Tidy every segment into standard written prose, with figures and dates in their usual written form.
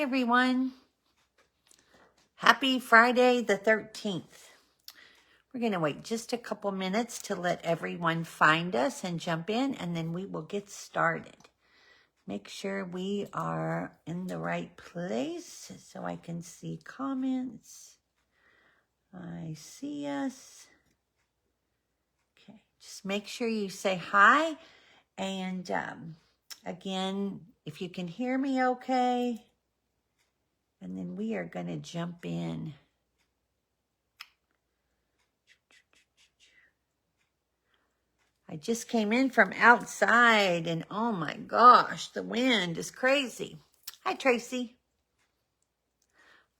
everyone. Happy Friday the 13th. We're going to wait just a couple minutes to let everyone find us and jump in, and then we will get started. Make sure we are in the right place so I can see comments. I see us. Okay, just make sure you say hi. And again, if you can hear me okay. And then we are going to jump in. I just came in from outside and oh my gosh, the wind is crazy. Hi, Tracy.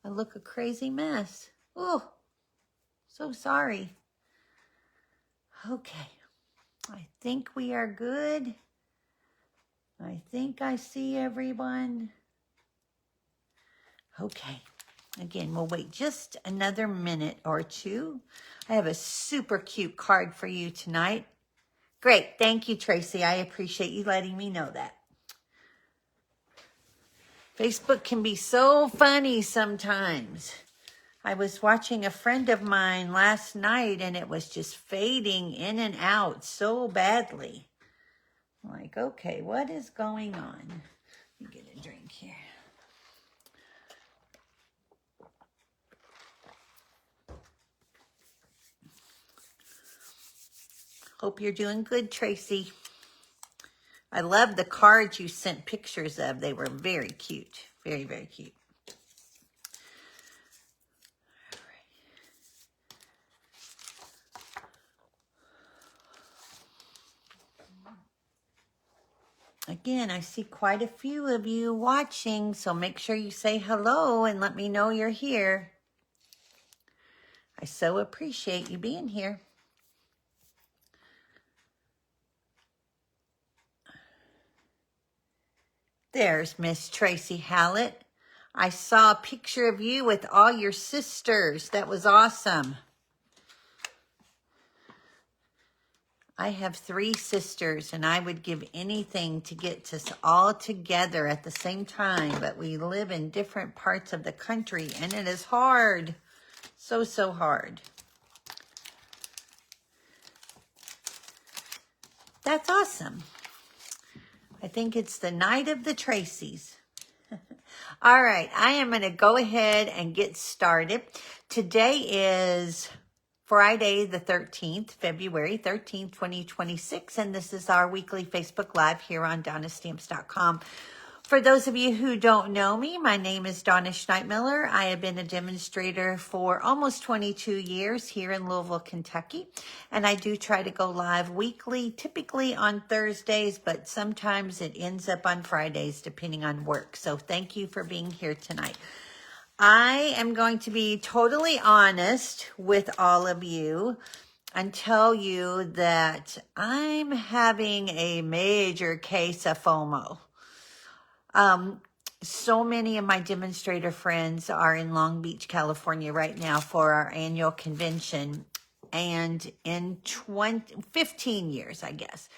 I look a crazy mess. Oh, so sorry. Okay, I think we are good. I think I see everyone. Okay, again, we'll wait just another minute or two. I have a super cute card for you tonight. Great, thank you, Tracy. I appreciate you letting me know that. Facebook can be so funny sometimes. I was watching a friend of mine last night and it was just fading in and out so badly. I'm like, okay, what is going on? Let me get a drink here. Hope you're doing good, Tracy. I love the cards you sent pictures of. They were very cute. Very, very cute. Again, I see quite a few of you watching, so make sure you say hello and let me know you're here. I so appreciate you being here. There's Miss Tracy Hallett. I saw a picture of you with all your sisters. That was awesome. I have 3 sisters, and I would give anything to get us all together at the same time, but we live in different parts of the country, and it is hard. So, so hard. That's awesome. I think it's the night of the Tracys. All right, I am going to go ahead and get started. Today is Friday the 13th, February 13th, 2026, and this is our weekly Facebook Live here on DonnaStamps.com. For those of you who don't know me, my name is Donna Schneidmiller. I have been a demonstrator for almost 22 years here in Louisville, Kentucky, and I do try to go live weekly, typically on Thursdays, but sometimes it ends up on Fridays depending on work. So thank you for being here tonight. I am going to be totally honest with all of you and tell you that I'm having a major case of FOMO. So many of my demonstrator friends are in Long Beach, California right now for our annual convention. And in 15 years, I guess,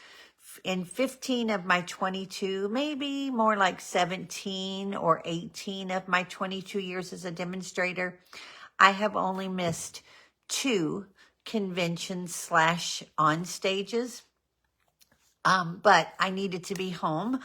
in 15 of my 22, maybe more like 17 or 18 of my 22 years as a demonstrator, I have only missed 2 conventions / on stages. But I needed to be home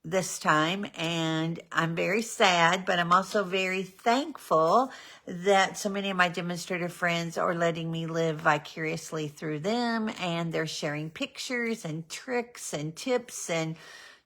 this time, and I'm very sad, but I'm also very thankful that so many of my demonstrator friends are letting me live vicariously through them, and they're sharing pictures and tricks and tips and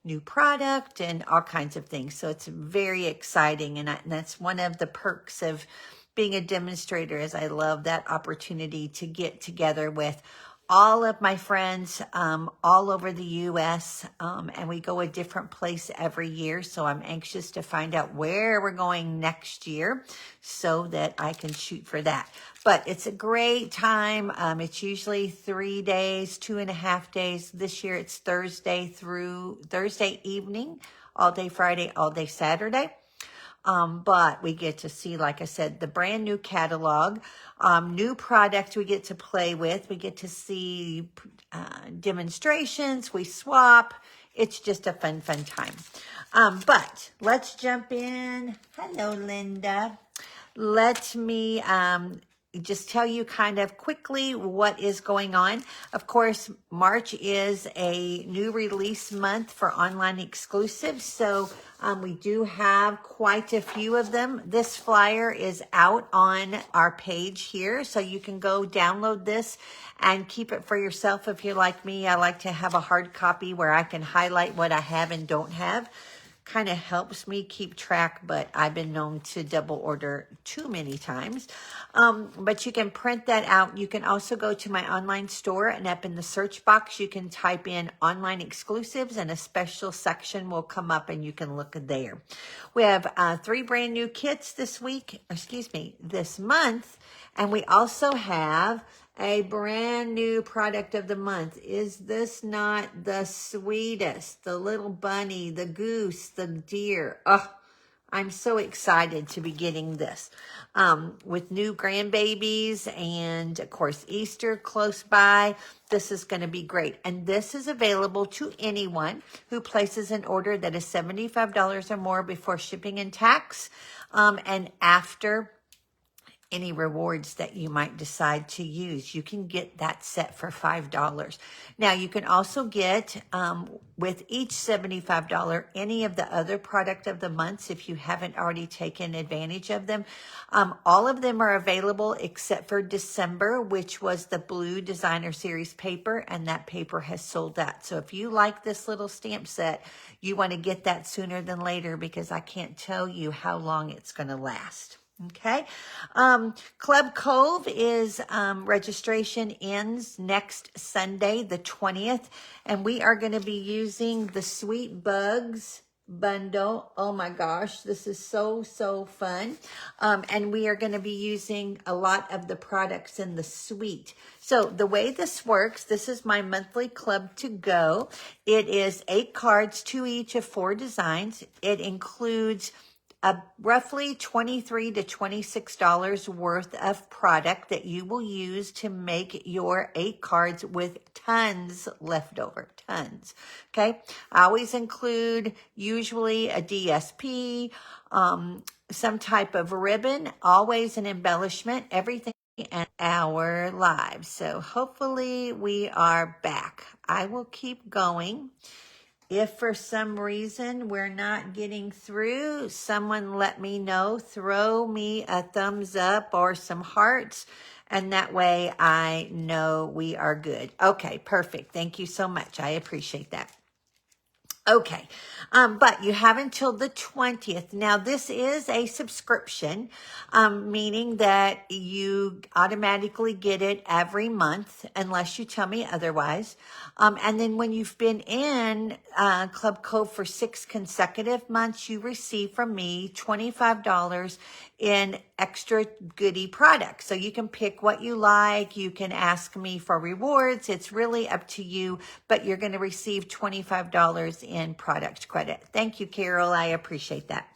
new product and all kinds of things. So it's very exciting, and that's one of the perks of being a demonstrator, is I love that opportunity to get together with all of my friends all over the U.S., and we go a different place every year, so I'm anxious to find out where we're going next year so that I can shoot for that. But it's a great time. It's usually 3 days, 2.5 days. This year it's Thursday evening, all day Friday, all day Saturday. But we get to see, like I said, the brand new catalog, new products we get to play with. We get to see demonstrations. We swap. it's just a fun time. But let's jump in. Hello, Linda. Let me just tell you kind of quickly what is going on. Of course, March is a new release month for online exclusives. So we do have quite a few of them. This flyer is out on our page here. So you can go download this and keep it for yourself. If you're like me, I like to have a hard copy where I can highlight what I have and don't have. Kind of helps me keep track, but I've been known to double order too many times. But you can print that out. You can also go to my online store, and up in the search box, you can type in online exclusives and a special section will come up and you can look there. We have 3 brand new kits this month. And we also have a brand new product of the month. Is this not the sweetest? The little bunny, the goose, the deer. Oh, I'm so excited to be getting this. With new grandbabies and, of course, Easter close by. This is going to be great. And this is available to anyone who places an order that is $75 or more before shipping and tax, and after any rewards that you might decide to use. You can get that set for $5. Now, you can also get, with each $75, any of the other product of the months if you haven't already taken advantage of them. All of them are available except for December, which was the blue designer series paper, and that paper has sold out. So if you like this little stamp set, you want to get that sooner than later because I can't tell you how long it's going to last. Okay. Club Cove is, registration ends next Sunday, the 20th, and we are going to be using the Sweet Bugs bundle. Oh my gosh, this is so fun. And we are going to be using a lot of the products in the suite. So the way this works, this is my monthly club to go. It is 8 cards, 2 each of 4 designs. It includes roughly $23 to $26 worth of product that you will use to make your 8 cards with tons left over, tons. Okay. I always include usually a DSP, some type of ribbon, always an embellishment, everything in our lives. So hopefully we are back. I will keep going. If for some reason we're not getting through, someone let me know. Throw me a thumbs up or some hearts, and that way I know we are good. Okay, perfect. Thank you so much. I appreciate that. Okay, but you have until the 20th. Now, this is a subscription, meaning that you automatically get it every month unless you tell me otherwise. And then when you've been in Club Cove for 6 consecutive months, you receive from me $25 in extra goodie products. So you can pick what you like. You can ask me for rewards. It's really up to you, but you're going to receive $25 in product credit. Thank you, Carol. I appreciate that.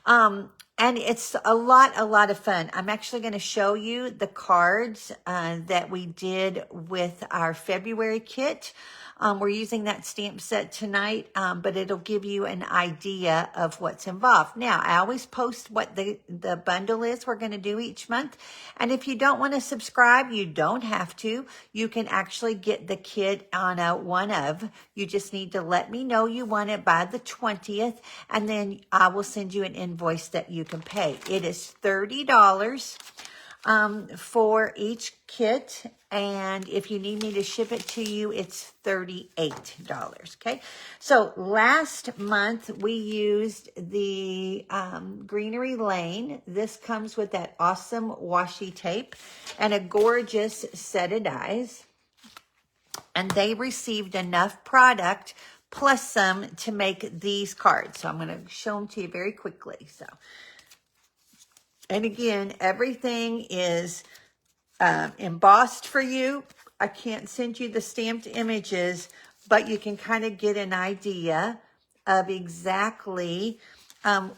And it's a lot of fun. I'm actually going to show you the cards that we did with our February kit. We're using that stamp set tonight, but it'll give you an idea of what's involved. Now, I always post what the bundle is we're going to do each month. And if you don't want to subscribe, you don't have to. You can actually get the kit on a one of. You just need to let me know you want it by the 20th, and then I will send you an invoice that you can pay. It is $30 for each kit, and if you need me to ship it to you, it's $38. Okay, so last month we used the Greenery Lane. This comes with that awesome washi tape and a gorgeous set of dies, and they received enough product plus some to make these cards. So I'm going to show them to you very quickly. So, and again, everything is embossed for you. I can't send you the stamped images, but you can kind of get an idea of exactly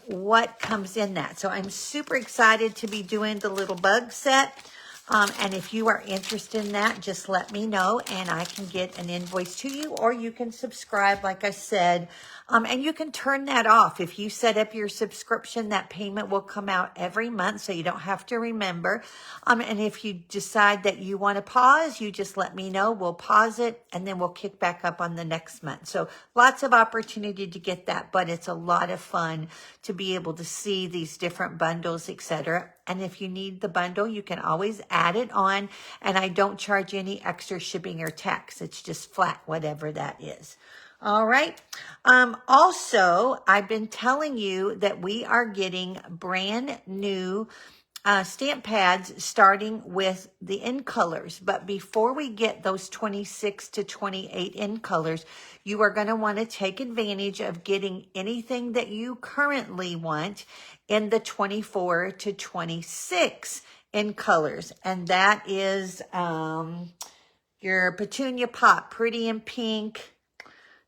what comes in that. So I'm super excited to be doing the little bug set. And if you are interested in that, just let me know and I can get an invoice to you, or you can subscribe, like I said, and you can turn that off. If you set up your subscription, that payment will come out every month, so you don't have to remember. And if you decide that you want to pause, you just let me know. We'll pause it, and then we'll kick back up on the next month. So lots of opportunity to get that, but it's a lot of fun to be able to see these different bundles, etc. And if you need the bundle, you can always add it on, and I don't charge any extra shipping or tax. It's just flat, whatever that is. All right. Also, I've been telling you that we are getting brand new stamp pads starting with the in colors. But before we get those 26 to 28 in colors, you are going to want to take advantage of getting anything that you currently want in the 24 to 26 in colors. And that is your Petunia Pop, Pretty in Pink,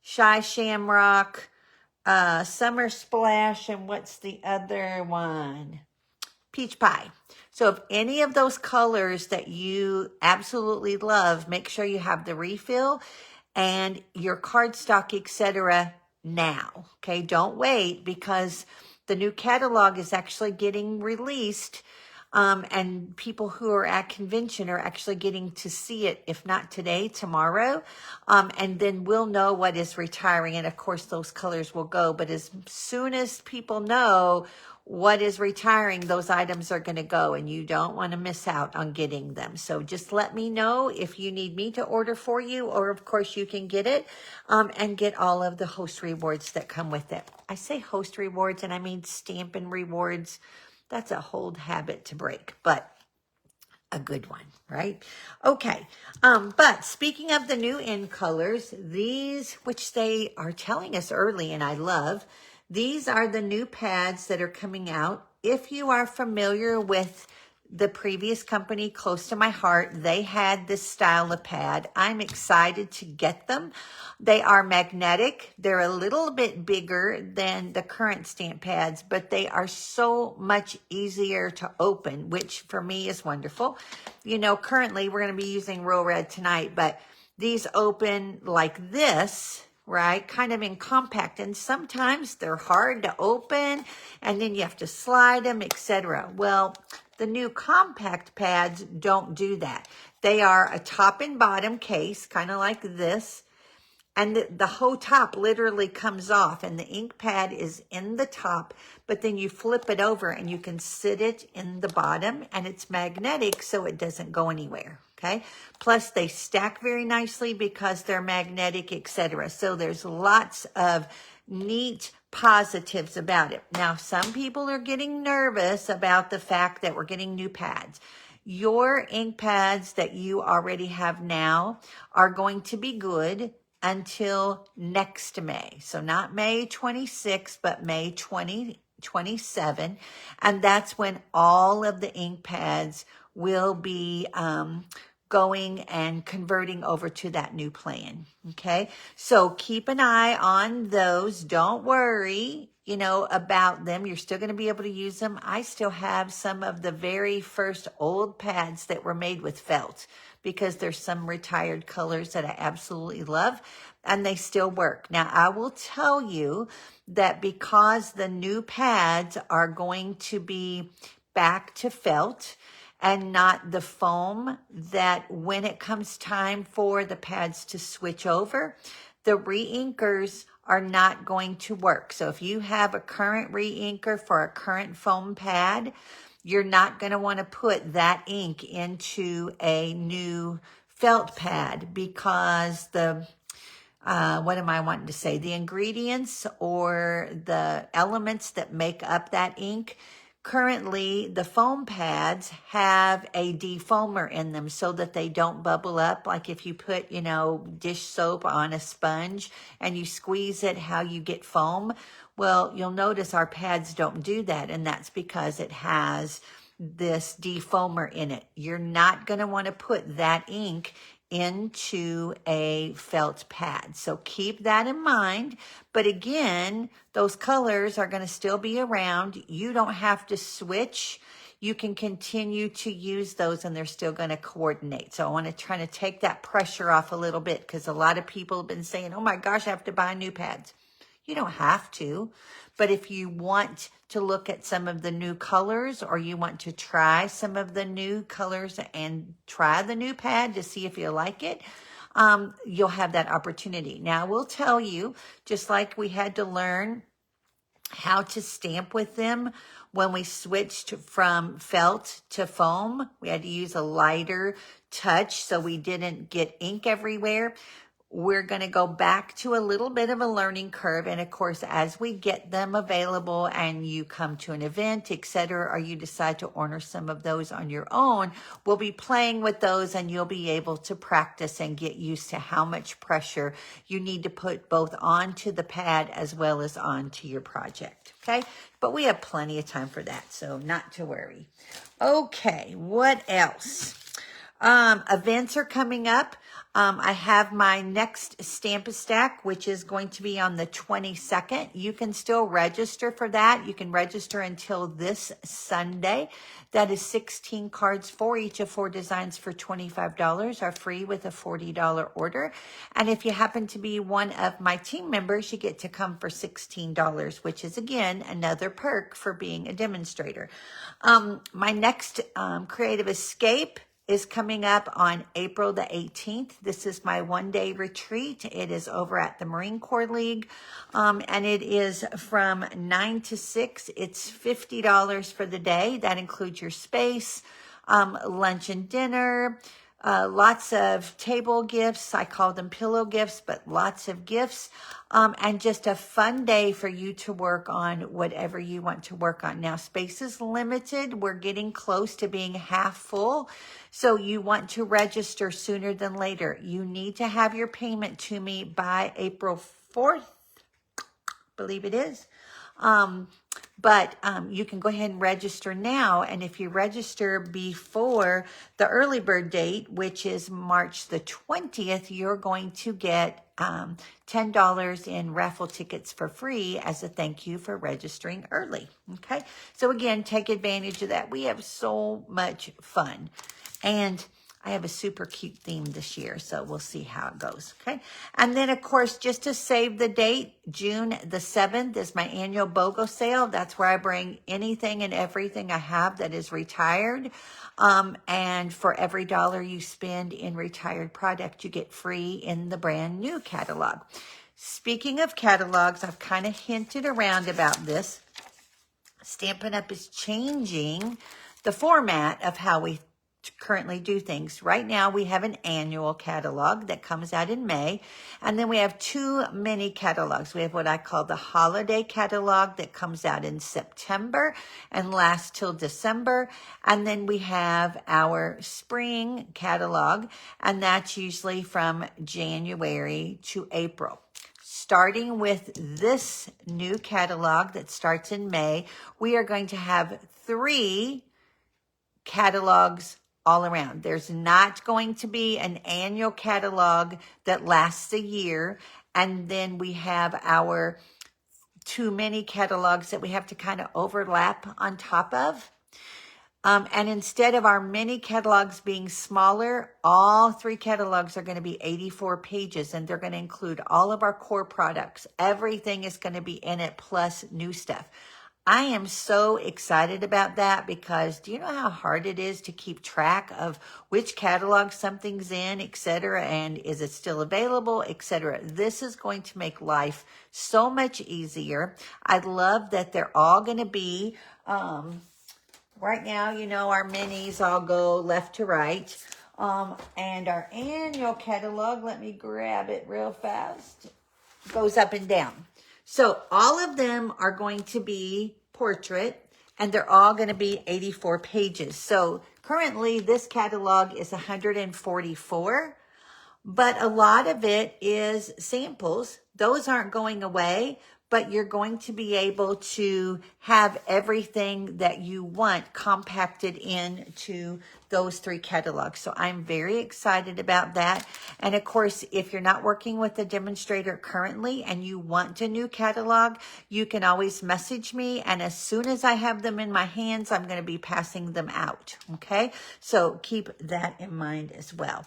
Shy Shamrock, Summer Splash, and what's the other one? Peach Pie. So if any of those colors that you absolutely love, make sure you have the refill and your cardstock, etc. now. Okay, don't wait, because the new catalog is actually getting released. And people who are at convention are actually getting to see it, if not today, tomorrow. And then we'll know what is retiring. And of course, those colors will go. But as soon as people know what is retiring, those items are going to go. And you don't want to miss out on getting them. So just let me know if you need me to order for you. Or of course, you can get it and get all of the host rewards that come with it. I say host rewards, and I mean Stampin' Rewards. That's a whole habit to break, but a good one, right? Okay, but speaking of the new in colors, these, which they are telling us early, and I love, these are the new pads that are coming out. If you are familiar with the previous company, close to my heart, they had this style of pad. I'm excited to get them. They are magnetic. They're a little bit bigger than the current stamp pads, but they are so much easier to open, which for me is wonderful. You know, currently we're going to be using Real Red tonight, but these open like this, right? Kind of in compact, and sometimes they're hard to open, and then you have to slide them, etc. Well, the new compact pads don't do that. They are a top and bottom case, kind of like this. And the whole top literally comes off, and the ink pad is in the top, but then you flip it over and you can sit it in the bottom, and it's magnetic, so it doesn't go anywhere, okay? Plus, they stack very nicely because they're magnetic, etc. So there's lots of neat positives about it. Now, some people are getting nervous about the fact that we're getting new pads. Your ink pads that you already have now are going to be good until next May. So not May 26th, but May 2027. And that's when all of the ink pads will be going and converting over to that new plan. Okay. So keep an eye on those. Don't worry, you know, about them. You're still going to be able to use them. I still have some of the very first old pads that were made with felt, because there's some retired colors that I absolutely love, and they still work. Now, I will tell you that because the new pads are going to be back to felt and not the foam, that when it comes time for the pads to switch over, the re-inkers are not going to work. So if you have a current re-inker for a current foam pad, you're not going to want to put that ink into a new felt pad, because the, what am I wanting to say? The ingredients or the elements that make up that ink, currently the foam pads have a defoamer in them so that they don't bubble up. Like if you put, you know, dish soap on a sponge and you squeeze it, how you get foam. Well, you'll notice our pads don't do that, and that's because it has this defoamer in it. You're not going to want to put that ink into a felt pad. So keep that in mind. But again, those colors are going to still be around. You don't have to switch. you can continue to use those and they're still going to coordinate. So I want to try to take that pressure off a little bit, because a lot of people have been saying, oh my gosh, I have to buy new pads. You don't have to, but if you want to look at some of the new colors, or you want to try some of the new colors and try the new pad to see if you like it, you'll have that opportunity. Now, I will tell you, just like we had to learn how to stamp with them when we switched from felt to foam, we had to use a lighter touch so we didn't get ink everywhere. We're going to go back to a little bit of a learning curve. And of course, as we get them available and you come to an event, etc., or you decide to order some of those on your own, we'll be playing with those and you'll be able to practice and get used to how much pressure you need to put both onto the pad as well as onto your project. Okay, but we have plenty of time for that, so not to worry. Okay, what else? Events are coming up. I have my next Stamp Stack, which is going to be on the 22nd. You can still register for that. You can register until this Sunday. That is 16 cards for each of 4 designs for $25 are free with a $40 order. And if you happen to be one of my team members, you get to come for $16, which is, again, another perk for being a demonstrator. My next Creative Escape is coming up on April the 18th. This is my one-day retreat. It is over at the Marine Corps League, and it is from 9 to 6. It's $50 for the day. That includes your space, lunch and dinner, lots of table gifts. I call them pillow gifts, but lots of gifts, and just a fun day for you to work on whatever you want to work on. Now, space is limited. We're getting close to being half full. So you want to register sooner than later. You need to have your payment to me by April 4th, believe it is. But you can go ahead and register now. And if you register before the early bird date, which is March the 20th, you're going to get $10 in raffle tickets for free as a thank you for registering early. Okay. So again, take advantage of that. We have so much fun. And I have a super cute theme this year, so we'll see how it goes, okay? And then, of course, just to save the date, June the 7th is my annual BOGO sale. That's where I bring anything and everything I have that is retired. And for every $1 you spend in retired product, you get free in the brand new catalog. Speaking of catalogs, I've kind of hinted around about this. Stampin' Up! Is changing the format of how we currently do things. Right now we have an annual catalog that comes out in May, and then we have 2 mini catalogs. We have what I call the holiday catalog that comes out in September and lasts till December, and then we have our spring catalog, and that's usually from January to April. Starting with this new catalog that starts in May, we are going to have 3 catalogs all around. There's not going to be an annual catalog that lasts a year. And then we have our 2 mini catalogs that we have to kind of overlap on top of. And instead of our mini catalogs being smaller, all 3 catalogs are going to be 84 pages, and they're going to include all of our core products. Everything is going to be in it, plus new stuff. I am so excited about that, because do you know how hard it is to keep track of which catalog something's in, etc., and is it still available, etc.? This is going to make life so much easier. I love that they're all going to be, right now, you know, our minis all go left to right. And our annual catalog, let me grab it real fast, goes up and down. So all of them are going to be portrait, and they're all going to be 84 pages. So currently this catalog is 144, but a lot of it is samples. Those aren't going away, but you're going to be able to have everything that you want compacted into those 3 catalogs. So I'm very excited about that. And of course, if you're not working with a demonstrator currently and you want a new catalog, you can always message me. And as soon as I have them in my hands, I'm going to be passing them out. Okay. So keep that in mind as well.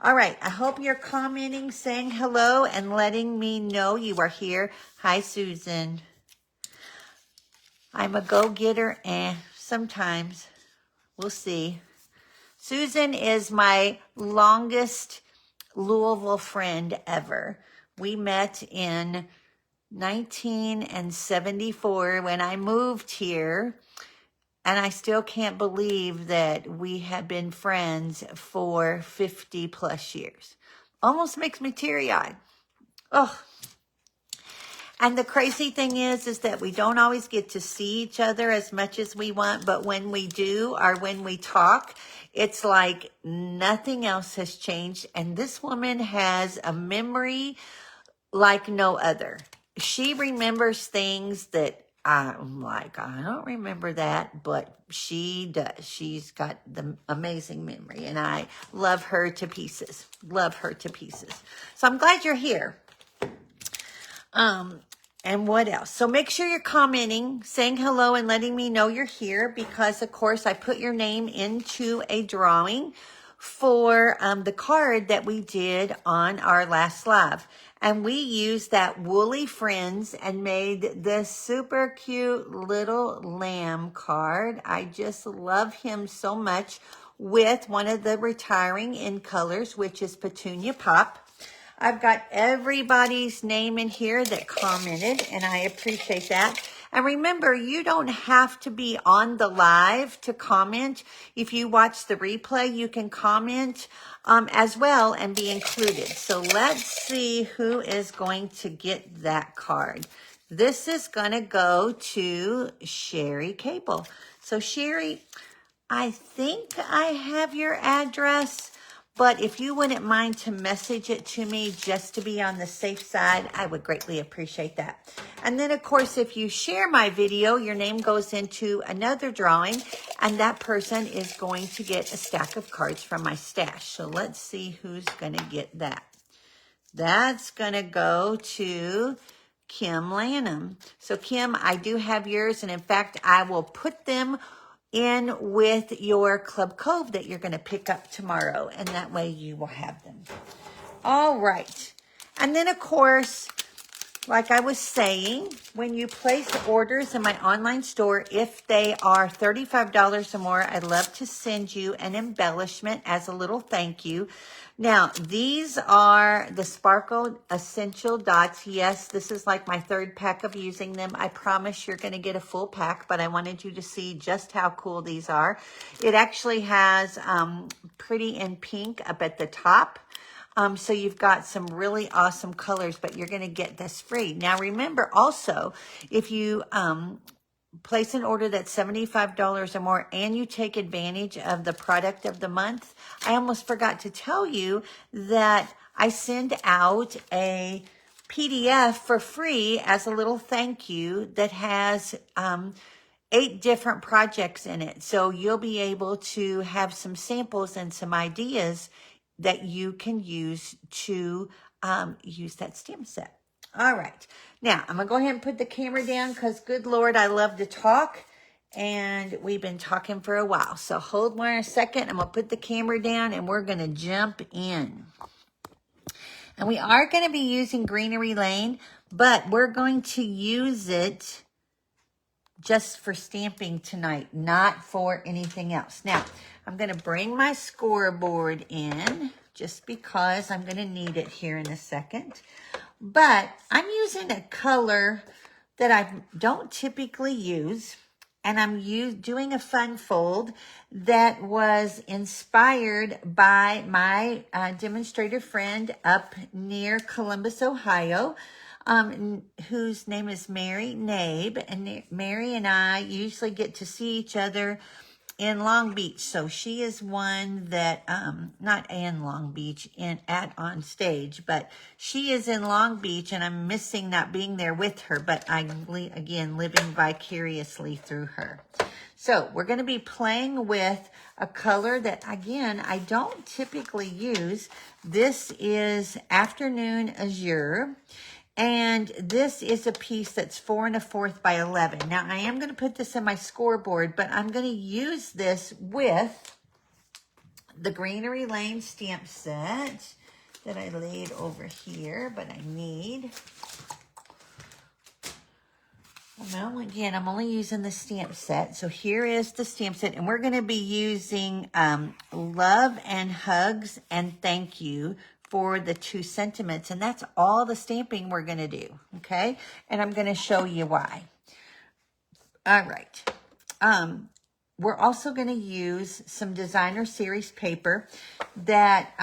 All right. I hope you're commenting, saying hello, and letting me know you are here. Hi, Susan. I'm a go-getter, sometimes. We'll see. Susan is my longest Louisville friend ever. We met in 1974 when I moved here, and I still can't believe that we have been friends for 50 plus years. Almost makes me teary-eyed. Oh. And the crazy thing is that we don't always get to see each other as much as we want, but when we do, or when we talk, it's like nothing else has changed. And this woman has a memory like no other. She remembers things that I'm like, I don't remember that, but she does. She's got the amazing memory, and I love her to pieces. Love her to pieces. So I'm glad you're here. And what else? So make sure you're commenting, saying hello, and letting me know you're here, because of course I put your name into a drawing for the card that we did on our last live. And we used that Woolly Friends and made this super cute little lamb card. I just love him so much, with one of the retiring in colors, which is Petunia Pop. I've got everybody's name in here that commented, and I appreciate that. And remember, you don't have to be on the live to comment. If you watch the replay, you can comment as well and be included. So let's see who is going to get that card. This is going to go to Sherry Cable. So Sherry, I think I have your address. But if you wouldn't mind to message it to me just to be on the safe side, I would greatly appreciate that. And then, of course, if you share my video, your name goes into another drawing, and that person is going to get a stack of cards from my stash. So let's see who's going to get that. That's going to go to Kim Lanham. So, Kim, I do have yours, and in fact, I will put them in with your Club Cove that you're going to pick up tomorrow, and that way you will have them. All right. And then, of course, like I was saying, when you place orders in my online store, if they are $35 or more, I'd love to send you an embellishment as a little thank you. Now, these are the Sparkle Essential Dots. Yes, this is like my 3rd pack of using them. I promise you're going to get a full pack, but I wanted you to see just how cool these are. It actually has pretty and pink up at the top. So you've got some really awesome colors, but you're going to get this free. Now, remember also, if you place an order that's $75 or more and you take advantage of the product of the month, I almost forgot to tell you that I send out a PDF for free as a little thank you that has 8 different projects in it. So you'll be able to have some samples and some ideas that you can use to use that stamp set. All right. Now, I'm going to go ahead and put the camera down because, good Lord, I love to talk. And we've been talking for a while. So hold on a second. I'm going to put the camera down and we're going to jump in. And we are going to be using Greenery Lane, but we're going to use it just for stamping tonight, not for anything else. Now, I'm going to bring my scoreboard in just because I'm going to need it here in a second. But I'm using a color that I don't typically use, and I'm doing a fun fold that was inspired by my demonstrator friend up near Columbus, Ohio, whose name is Mary Nabe. And Mary and I usually get to see each other in Long Beach. So she is one that, not in Long Beach, on stage, but she is in Long Beach, and I'm missing not being there with her, but I'm, again, living vicariously through her. So we're going to be playing with a color that, again, I don't typically use. This is Afternoon Azure. And this is a piece that's 4 1/4 by 11. Now, I am going to put this in my scoreboard, but I'm going to use this with the Greenery Lane Stamp Set that I laid over here, but I need... Well, again, I'm only using the stamp set. So here is the stamp set, and we're going to be using Love and Hugs and Thank You for the 2 sentiments, and that's all the stamping we're going to do, okay? And I'm going to show you why. All right. We're also going to use some designer series paper that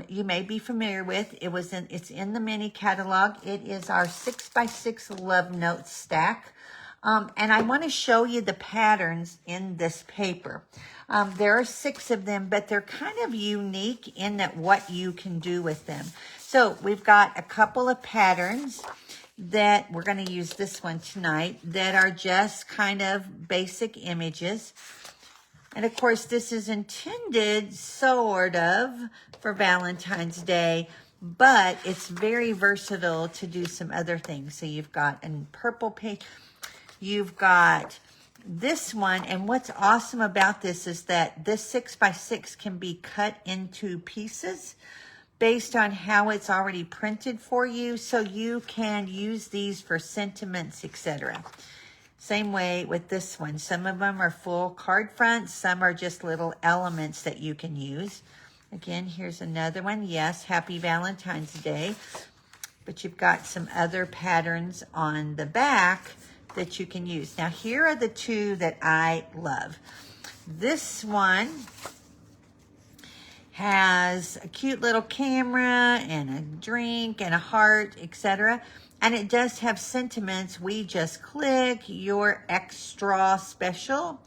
you may be familiar with. It's in the mini catalog. It is our 6x6 Love Notes stack. And I want to show you the patterns in this paper. There are 6 of them, but they're kind of unique in that what you can do with them. So we've got a couple of patterns that we're going to use this one tonight that are just kind of basic images. And of course, this is intended sort of for Valentine's Day, but it's very versatile to do some other things. So you've got a purple page. You've got this one, and what's awesome about this is that this 6x6 can be cut into pieces based on how it's already printed for you, so you can use these for sentiments, etc. Same way with this one. Some of them are full card fronts, some are just little elements that you can use. Again, here's another one. Yes, Happy Valentine's Day. But you've got some other patterns on the back that you can use. Now, here are the 2 that I love. This one has a cute little camera and a drink and a heart, etc. And it does have sentiments. We just click your extra special.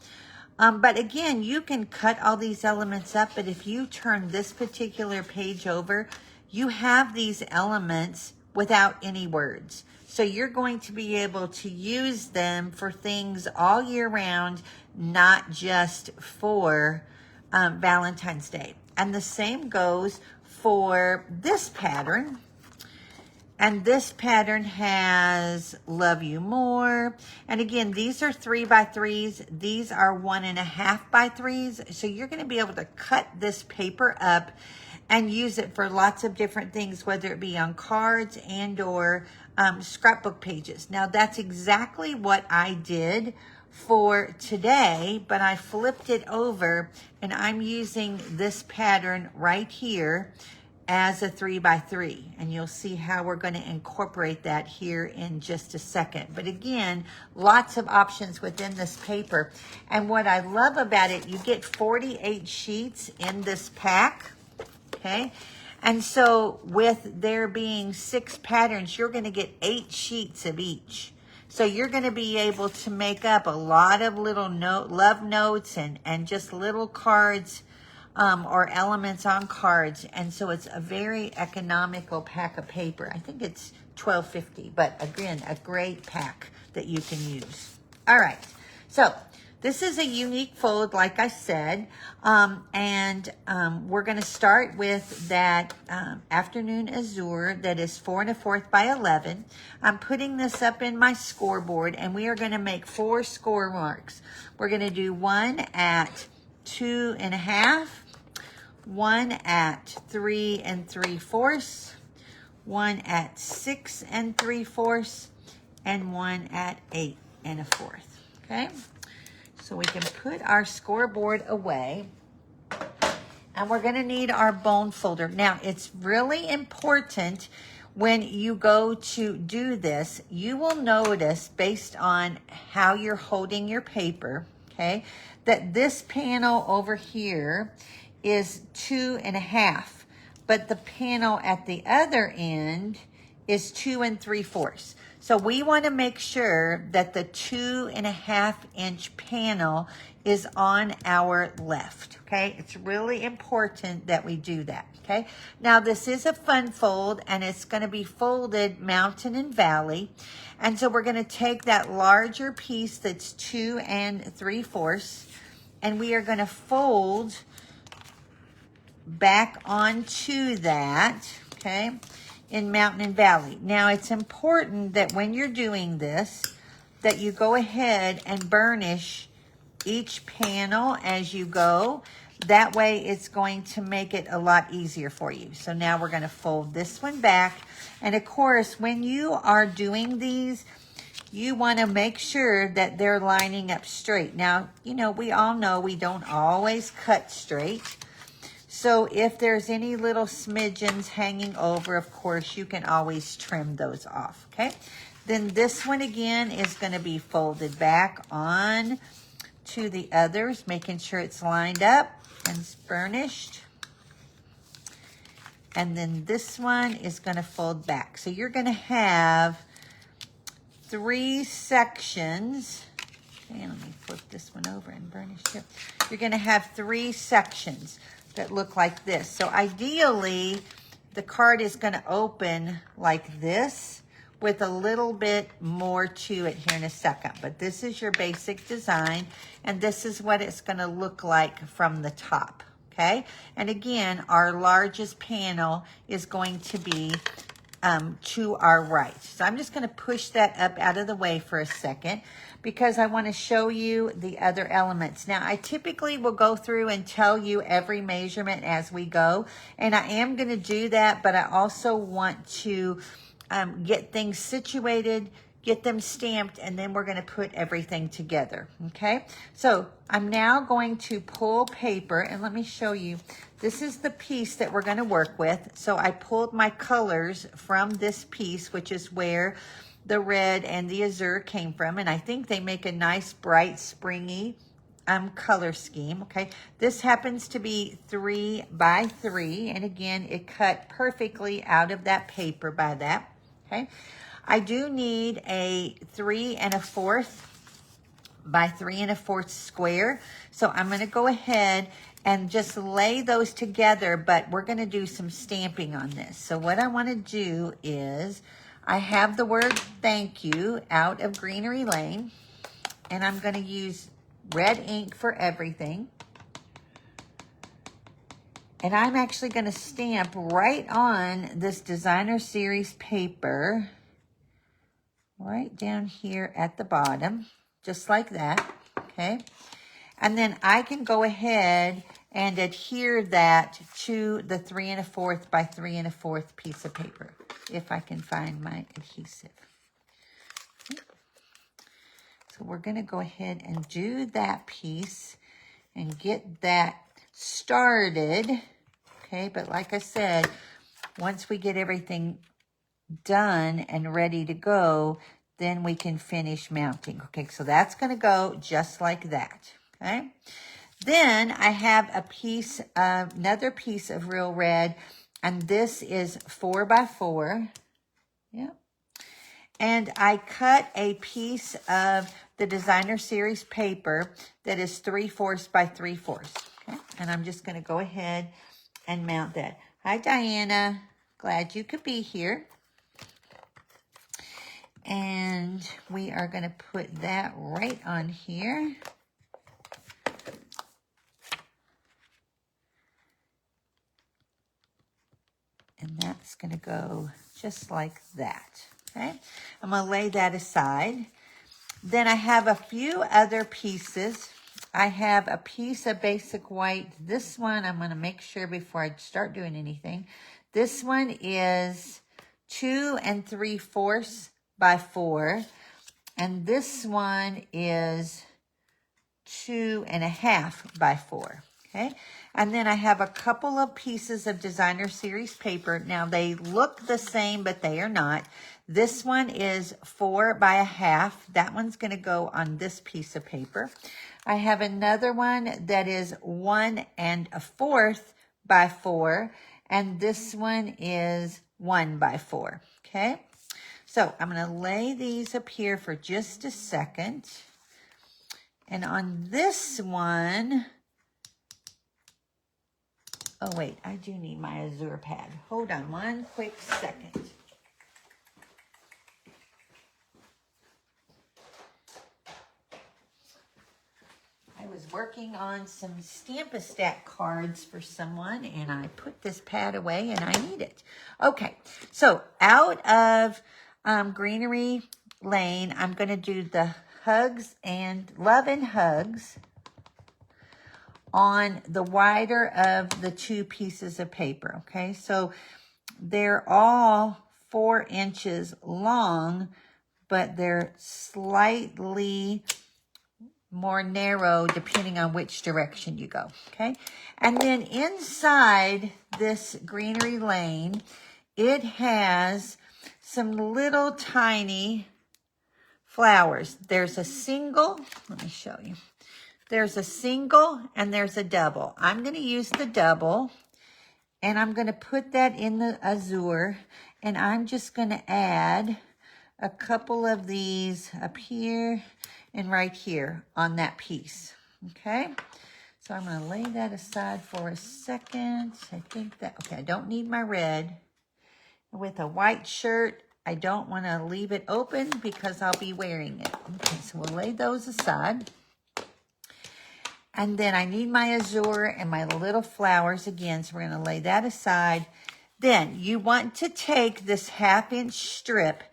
But again, you can cut all these elements up, but if you turn this particular page over, you have these elements without any words. So you're going to be able to use them for things all year round, not just for Valentine's Day. And the same goes for this pattern. And this pattern has Love You More. And again, these are 3x3s. These are 1.5x3s. So you're going to be able to cut this paper up and use it for lots of different things, whether it be on cards and or scrapbook pages. Now, that's exactly what I did for today, but I flipped it over, and I'm using this pattern right here as a 3x3, and you'll see how we're going to incorporate that here in just a second. But again, lots of options within this paper, and what I love about it, you get 48 sheets in this pack, okay? And so with there being 6 patterns, you're going to get 8 sheets of each. So you're going to be able to make up a lot of little love notes and just little cards or elements on cards. And so it's a very economical pack of paper. I think it's $12.50, but again, a great pack that you can use. All right, so this is a unique fold, like I said, we're going to start with that Afternoon Azure that is 4 1/4 by 11. I'm putting this up in my scoreboard, and we are going to make 4 score marks. We're going to do one at 2 1/2, one at 3 3/4, one at 6 3/4, and one at 8 1/4. Okay. So we can put our scoreboard away, and we're going to need our bone folder. Now, it's really important when you go to do this, you will notice based on how you're holding your paper, okay, that this panel over here is 2 1/2, but the panel at the other end is 2 3/4. So we want to make sure that the 2.5 inch panel is on our left, okay? It's really important that we do that, okay? Now this is a fun fold, and it's going to be folded mountain and valley. And so we're going to take that larger piece that's 2 3/4, and we are going to fold back onto that, okay, in mountain and valley. Now it's important that when you're doing this, that you go ahead and burnish each panel as you go. That way it's going to make it a lot easier for you. So now we're going to fold this one back. And of course, when you are doing these, you want to make sure that they're lining up straight. Now, you know, we all know we don't always cut straight. So if there's any little smidgens hanging over, of course, you can always trim those off, okay? Then this one again is going to be folded back on to the others, making sure it's lined up and burnished. And then this one is going to fold back. So you're going to have 3 sections. Okay, let me flip this one over and burnish it. You're going to have 3 sections that look like this. So ideally, the card is going to open like this with a little bit more to it here in a second. But this is your basic design, and this is what it's going to look like from the top, okay? And again, our largest panel is going to be to our right. So I'm just going to push that up out of the way for a second, because I want to show you the other elements. Now, I typically will go through and tell you every measurement as we go, and I am going to do that, but I also want to get things situated, get them stamped, and then we're going to put everything together, okay? So I'm now going to pull paper, and let me show you. This is the piece that we're going to work with. So I pulled my colors from this piece, which is where the red and the azure came from, and I think they make a nice, bright, springy color scheme, okay? This happens to be 3 by 3, and again, it cut perfectly out of that paper by that, okay? I do need a 3 1/4 by 3 1/4 square, so I'm going to go ahead and just lay those together, but we're going to do some stamping on this. So what I want to do is, I have the word thank you out of Greenery Lane, and I'm going to use red ink for everything. And I'm actually going to stamp right on this designer series paper, right down here at the bottom, just like that, okay? And then I can go ahead and adhere that to the 3 1/4 by 3 1/4 piece of paper, if I can find my adhesive. So we're going to go ahead and do that piece and get that started, okay? But like I said, once we get everything done and ready to go, then we can finish mounting, okay? So that's going to go just like that, okay? Then I have a piece, another piece of real red, and this is 4 by 4, yeah. And I cut a piece of the designer series paper that is 3/4 by 3/4, okay? And I'm just going to go ahead and mount that. Hi, Diana. Glad you could be here. And we are going to put that right on here. And that's going to go just like that, okay? I'm going to lay that aside. Then I have a few other pieces. I have a piece of basic white. This one, I'm going to make sure before I start doing anything. This one is 2 3/4 by 4. And this one is 2 1/2 by 4. Okay, and then I have a couple of pieces of designer series paper. Now they look the same, but they are not. This one is 4 by 1/2. That one's going to go on this piece of paper. I have another one that is 1 1/4 by 4, and this one is 1 by 4, okay? So I'm going to lay these up here for just a second. And on this one, oh wait, I do need my Azure pad. Hold on one quick second. I was working on some Stamp-A-Stack cards for someone, and I put this pad away, and I need it. Okay, so out of Greenery Lane, I'm going to do the Hugs and Love and Hugs on the wider of the 2 pieces of paper, okay? So they're all 4 inches long, but they're slightly more narrow depending on which direction you go, okay? And then inside this Greenery Lane, it has some little tiny flowers. There's a single, let me show you. There's a single and there's a double. I'm going to use the double, and I'm going to put that in the Azure, and I'm just going to add a couple of these up here and right here on that piece, okay? So I'm going to lay that aside for a second. I think that, okay, I don't need my red. With a white shirt, I don't want to leave it open because I'll be wearing it. Okay, so we'll lay those aside. And then I need my Azure and my little flowers again, so we're going to lay that aside. Then you want to take this 1/2-inch strip,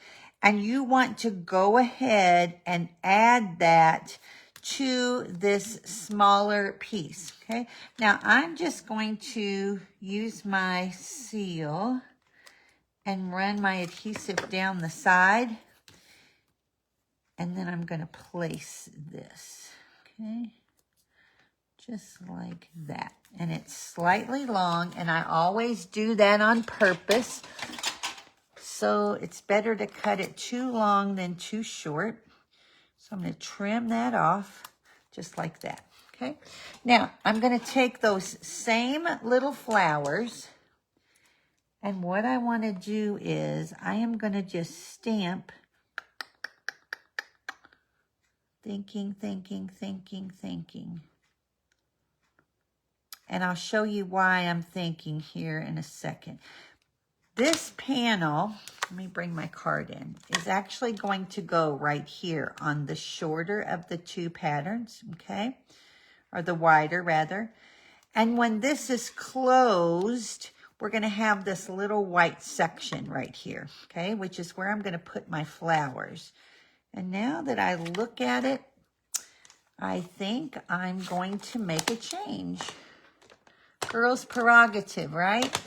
and you want to go ahead and add that to this smaller piece, okay? Now, I'm just going to use my seal and run my adhesive down the side, and then I'm going to place this, okay? Just like that. And it's slightly long, and I always do that on purpose. So it's better to cut it too long than too short. So I'm going to trim that off just like that, okay? Now, I'm going to take those same little flowers, and what I want to do is I am going to just stamp, thinking. And I'll show you why I'm thinking here in a second. This panel, let me bring my card in, is actually going to go right here on the shorter of the 2 patterns, okay? Or the wider, rather. And when this is closed, we're going to have this little white section right here, okay? Which is where I'm going to put my flowers. And now that I look at it, I think I'm going to make a change. Girl's prerogative, right?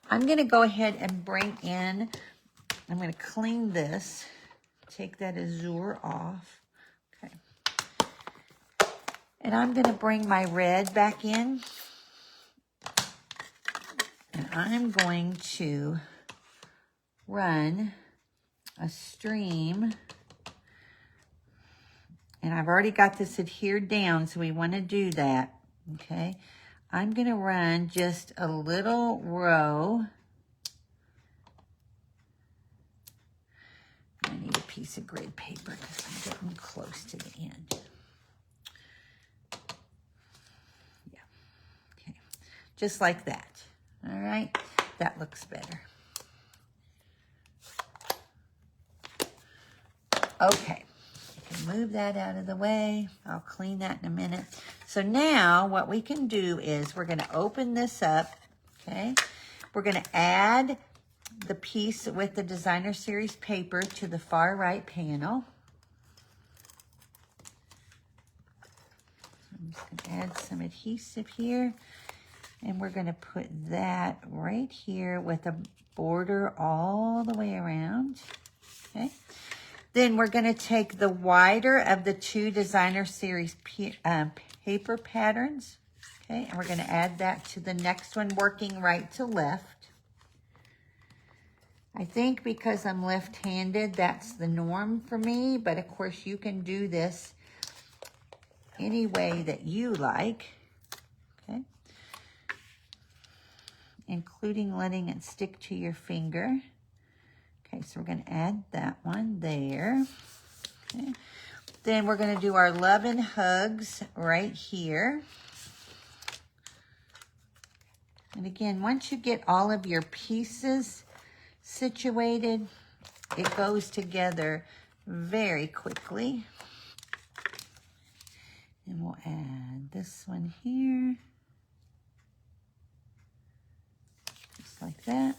I'm going to go ahead and bring in, I'm going to clean this, take that Azure off, okay. And I'm going to bring my red back in, and I'm going to run a stream, and I've already got this adhered down, so we want to do that, okay. I'm going to run just a little row. I need a piece of grid paper because I'm getting close to the end. Yeah, okay. Just like that. All right, that looks better. Okay. Move that out of the way. I'll clean that in a minute. So now what we can do is we're going to open this up, okay? We're going to add the piece with the Designer Series paper to the far right panel. So I'm just going to add some adhesive here, and we're going to put that right here with a border all the way around, okay? Then we're going to take the wider of the 2 Designer Series paper patterns, okay, and we're going to add that to the next one, working right to left. I think because I'm left-handed, that's the norm for me, but of course you can do this any way that you like, okay. including letting it stick to your finger. Okay, so we're going to add that one there. Okay. Then we're going to do our love and hugs right here. And again, once you get all of your pieces situated, it goes together very quickly. And we'll add this one here. Just like that.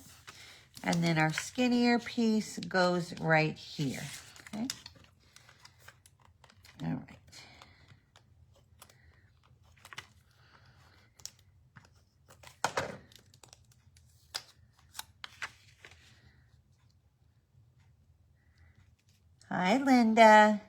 And then our skinnier piece goes right here. Okay. All right. Hi, Linda.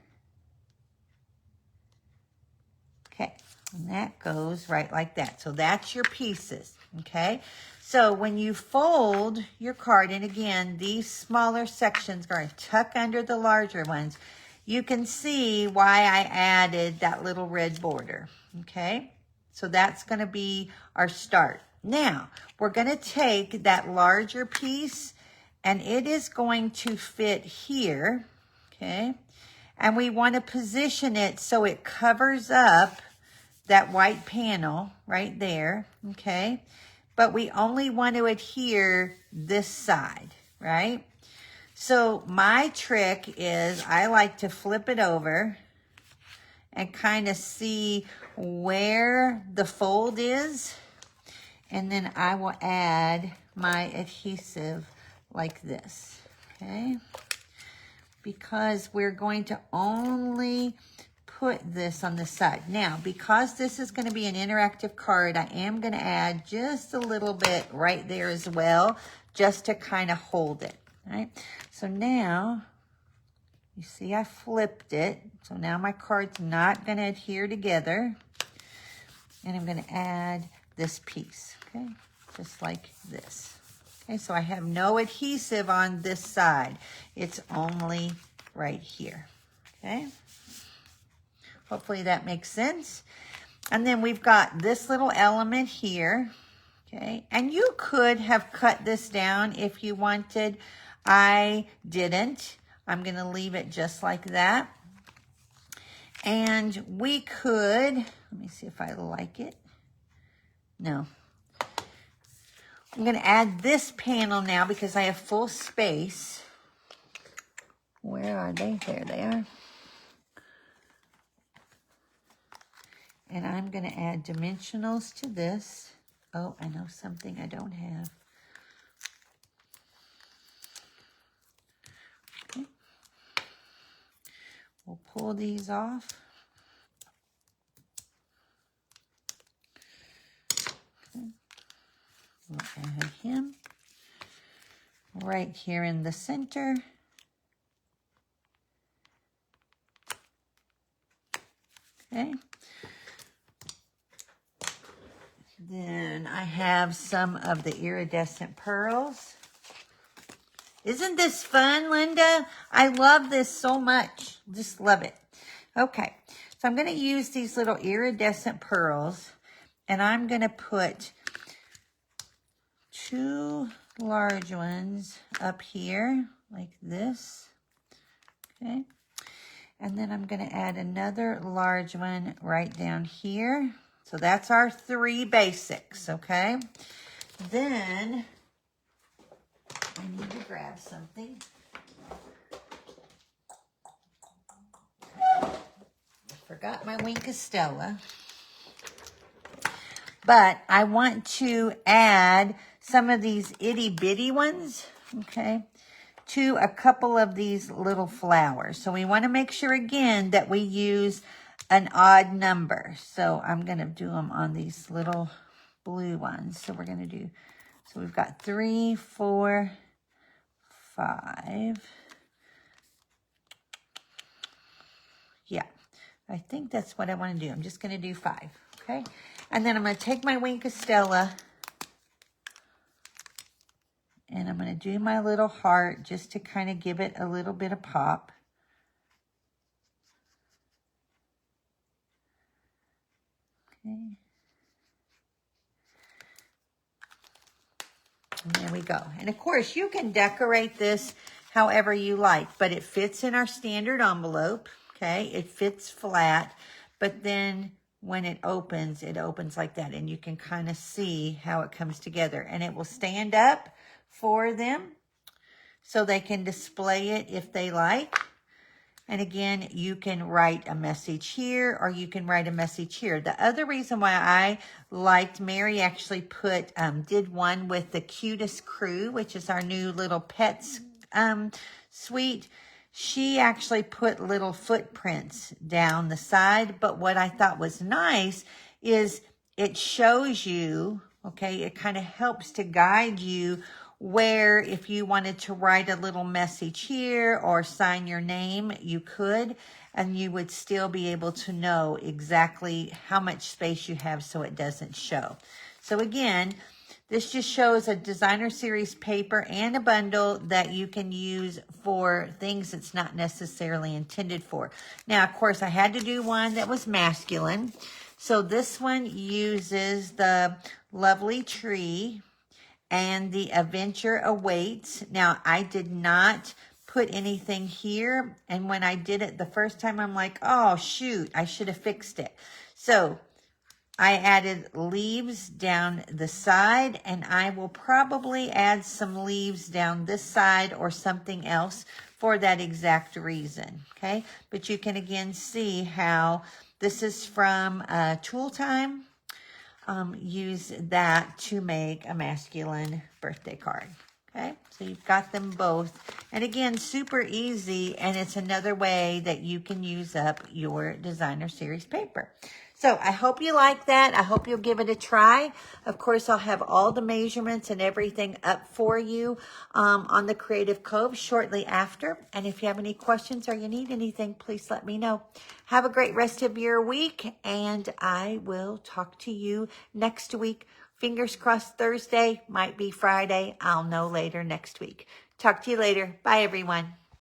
Okay, and that goes right like that. So that's your pieces, okay? So when you fold your card, and again, these smaller sections are going to tuck under the larger ones, you can see why I added that little red border, okay? So that's going to be our start. Now, we're going to take that larger piece, and it is going to fit here, okay? And we want to position it so it covers up that white panel right there, okay? But we only want to adhere this side, right? So my trick is I like to flip it over and kind of see where the fold is. And then I will add my adhesive like this, okay? Because we're going to only put this on the side. Now, because this is going to be an interactive card, I am going to add just a little bit right there as well, just to kind of hold it, right? So now, you see I flipped it. So now my card's not going to adhere together. And I'm going to add this piece, okay? Just like this. Okay, so I have no adhesive on this side. It's only right here, okay? Hopefully that makes sense. And then we've got this little element here, okay? And you could have cut this down if you wanted. I didn't. I'm going to leave it just like that. And we could, let me see if I like it. No. I'm going to add this panel now because I have full space. Where are they? There they are. And I'm going to add dimensionals to this. Oh, I know something I don't have. Okay. We'll pull these off. Okay. We'll add him right here in the center. Okay. Then I have some of the iridescent pearls. Isn't this fun, Linda? I love this so much. Just love it. Okay, so I'm going to use these little iridescent pearls, and I'm going to put 2 large ones up here like this. Okay, and then I'm going to add another large one right down here. So that's our 3 basics, okay? Then I need to grab something. I forgot my Wink of Stella. But I want to add some of these itty bitty ones, okay, to a couple of these little flowers. So we want to make sure again that we use an odd number. So I'm going to do them on these little blue ones. So we're going to do, so we've got 3, 4, 5. Yeah, I think that's what I want to do. I'm just going to do 5, okay? And then I'm going to take my Wink of Stella and I'm going to do my little heart just to kind of give it a little bit of pop. Okay. And there we go. And of course, you can decorate this however you like, but it fits in our standard envelope, okay? It fits flat, but then when it opens like that, and you can kind of see how it comes together. And it will stand up for them so they can display it if they like. And again, you can write a message here, or you can write a message here. The other reason why I liked, Mary actually did one with the Cutest Crew, which is our new little pets suite. She actually put little footprints down the side. But what I thought was nice is it shows you, okay, it kind of helps to guide you where if you wanted to write a little message here or sign your name, you could, and you would still be able to know exactly how much space you have so it doesn't show. So again, this just shows a designer series paper and a bundle that you can use for things it's not necessarily intended for. Now, of course, I had to do one that was masculine. So this one uses the lovely tree and the adventure awaits. Now, I did not put anything here. And when I did it the first time, I'm like, oh, shoot, I should have fixed it. So I added leaves down the side, and I will probably add some leaves down this side or something else for that exact reason, okay? But you can again see how this is from Tool Time. Use that to make a masculine birthday card. Okay, so you've got them both. And again, super easy, and it's another way that you can use up your designer series paper. So I hope you like that. I hope you'll give it a try. Of course, I'll have all the measurements and everything up for you on the Creative Cove shortly after. And if you have any questions or you need anything, please let me know. Have a great rest of your week, and I will talk to you next week. Fingers crossed Thursday, might be Friday. I'll know later next week. Talk to you later. Bye, everyone.